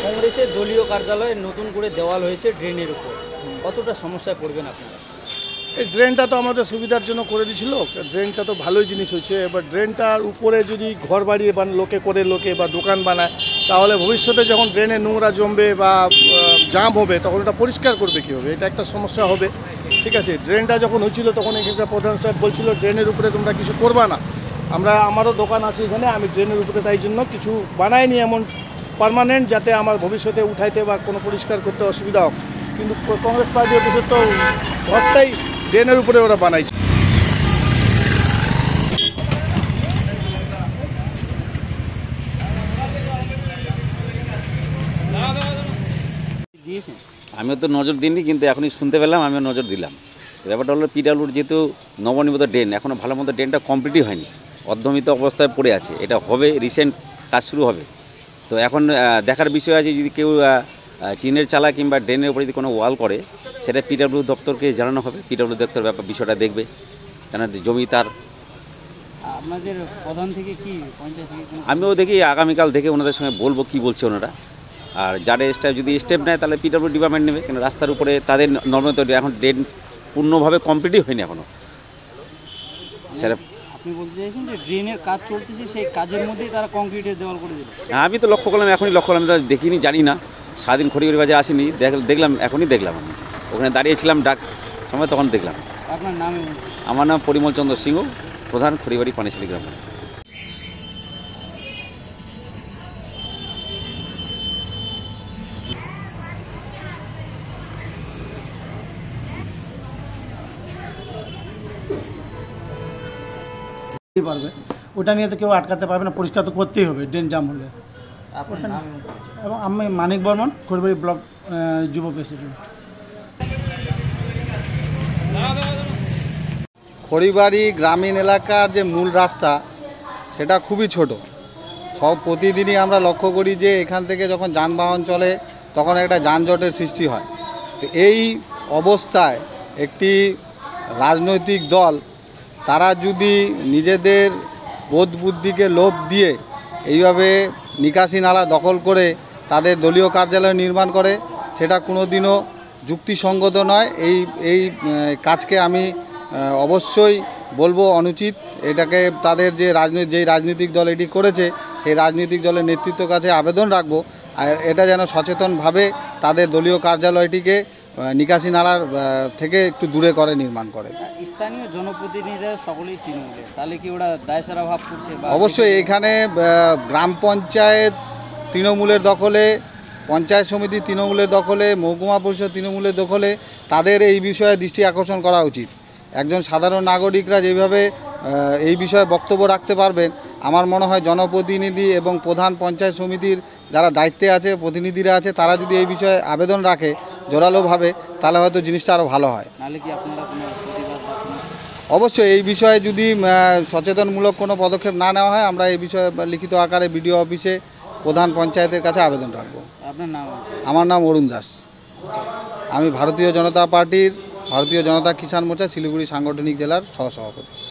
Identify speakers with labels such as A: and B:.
A: কংগ্রেসের দলীয় কার্যালয়ে নতুন করে দেওয়াল হয়েছে ড্রেনের উপর, কতটা সমস্যায় পড়বেন আপনারা?
B: এই ড্রেনটা তো আমাদের সুবিধার জন্য করে দিয়েছিল, ড্রেনটা তো ভালোই জিনিস হয়েছে। এবার ড্রেনটার উপরে যদি ঘর বাড়িয়ে লোকে বা দোকান বানায়, তাহলে ভবিষ্যতে যখন ড্রেনে নোংরা জমবে বা জাম হবে তখন ওটা পরিষ্কার করবে কীভাবে, এটা একটা সমস্যা হবে। ঠিক আছে, ড্রেনটা যখন হয়েছিল তখন এখানকার প্রধান সাহেব বলছিল ড্রেনের উপরে তোমরা কিছু করবা না। আমারও দোকান আছে এখানে, আমি ড্রেনের উপরে তাই জন্য কিছু বানাইনি এমন পার্মানেন্ট, যাতে আমার ভবিষ্যতে উঠাইতে বা কোনো পরিষ্কার করতে অসুবিধা হোক। কিন্তু কংগ্রেস পার্টি অফিসের তো ঘরটাই ড্রেনের উপরে ওরা বানাইছে।
C: আমিও তো নজর দিইনি, কিন্তু এখনই শুনতে পেলাম, আমিও নজর দিলাম। ব্যাপারটা হলো পিডাব্লিউর যেহেতু নবনির্মিত ড্রেন, এখনও ভালো মতো ড্রেনটা কমপ্লিটই হয়নি, অর্ধমিত অবস্থায় পড়ে আছে। এটা হবে, রিসেন্ট কাজ শুরু হবে। তো এখন দেখার বিষয় আছে, যদি কেউ টিনের চালা কিংবা ড্রেনের উপরে যদি কোনো ওয়াল করে, সেটা পিডাব্লিউ দপ্তরকে জানানো হবে। পিডাব্লিউ দপ্তর ব্যাপার বিষয়টা দেখবে, কেন জমি তার।
A: আপনাদের প্রধান থেকে কি পঞ্চায়েত থেকে?
C: আমিও দেখি আগামীকাল দেখে ওনাদের সঙ্গে বলবো কি বলছে ওনারা। আর যারা যদি স্টেপ নেয় তাহলে পিডাব্লিউ ডিপার্টমেন্ট নেবে, কেন রাস্তার উপরে তাদের নর্মাল তো এখন ড্রেন পূর্ণভাবে কমপ্লিটই হয়নি এখনও। সেটা
A: আপনি বলতে চাইছেন যে ড্রেনের কাজ চলতেছে, সেই কাজের মধ্যেই তারা কংক্রিটের দেওয়াল করে দিল?
C: আমি তো লক্ষ্য করলাম, এখনই লক্ষ্য করলাম, দেখিনি, জানি না। সারাদিন খড়িগড়ি বাজে আসিনি, দেখলাম এখনই দেখলাম। আমি ওখানে দাঁড়িয়েছিলাম ডাক সময়, তখন দেখলাম।
A: আপনার নাম?
C: আমার নাম পরিমল চন্দ্র সিংহ, প্রধান খড়িবাড়ি পানিশালী গ্রাম।
D: পারবে ওটা নিয়ে তো কেউ আটকাতে পারবে না, পরিষ্কার তো করতেই হবে ড্রেন জাম হলে। এবং আমি মানিক বর্মন, খড়িবাড়ি ব্লক যুব প্রেসিডেন্ট।
E: খড়িবাড়ি গ্রামীণ এলাকার যে মূল রাস্তা, সেটা খুবই ছোট। প্রতিদিনই আমরা লক্ষ্য করি যে এখান থেকে যখন যানবাহন চলে তখন একটা যানজটের সৃষ্টি হয়। তো এই অবস্থায় একটি রাজনৈতিক দল, তারা যদি নিজেদের বোধ বুদ্ধিকে লোভ দিয়ে এইভাবে নিকাশি নালা দখল করে তাদের দলীয় কার্যালয় নির্মাণ করে, সেটা কোনোদিনও যুক্তিসঙ্গত নয়। এই কাজকে আমি অবশ্যই বলবো অনুচিত। এটাকে তাদের যেই রাজনৈতিক দল এটি করেছে, সেই রাজনৈতিক দলের নেতৃত্বের কাছে আবেদন রাখবো, আর এটা যেন সচেতনভাবে তাদের দলীয় কার্যালয়টিকে নিকাশি নালার থেকে একটু দূরে করে নির্মাণ করে।
A: স্থানীয় জনপ্রতিনিধিরা সকলেই তৃণমূলের, তাহলে কি ওরা দায়সারা ভাব করছে?
E: অবশ্যই এখানে গ্রাম পঞ্চায়েত তৃণমূলের দখলে, পঞ্চায়েত সমিতি তৃণমূলের দখলে, মহকুমা পরিষদ তৃণমূলের দখলে। তাদের এই বিষয়ে দৃষ্টি আকর্ষণ করা উচিত। একজন সাধারণ নাগরিকরা যেভাবে এই বিষয়ে বক্তব্য রাখতে পারবেন, আমার মনে হয় জনপ্রতিনিধি এবং প্রধান পঞ্চায়েত সমিতির যারা দায়িত্বে আছে, প্রতিনিধিরা আছে, তারা যদি এই বিষয়ে আবেদন রাখে জোরালোভাবে, তাহলে হয়তো জিনিসটা আরও ভালো হয়। অবশ্যই এই বিষয়ে যদি সচেতনমূলক কোনো পদক্ষেপ না নেওয়া হয়, আমরা এই বিষয়ে লিখিত আকারে বিডিও অফিসে প্রধান পঞ্চায়েতের কাছে আবেদন রাখবো।
A: আপনার নাম?
E: আমার নাম অরুণ দাস। আমি ভারতীয় জনতা পার্টির, ভারতীয় জনতা কিষাণ মোর্চা শিলিগুড়ি সাংগঠনিক জেলার সহসভাপতি।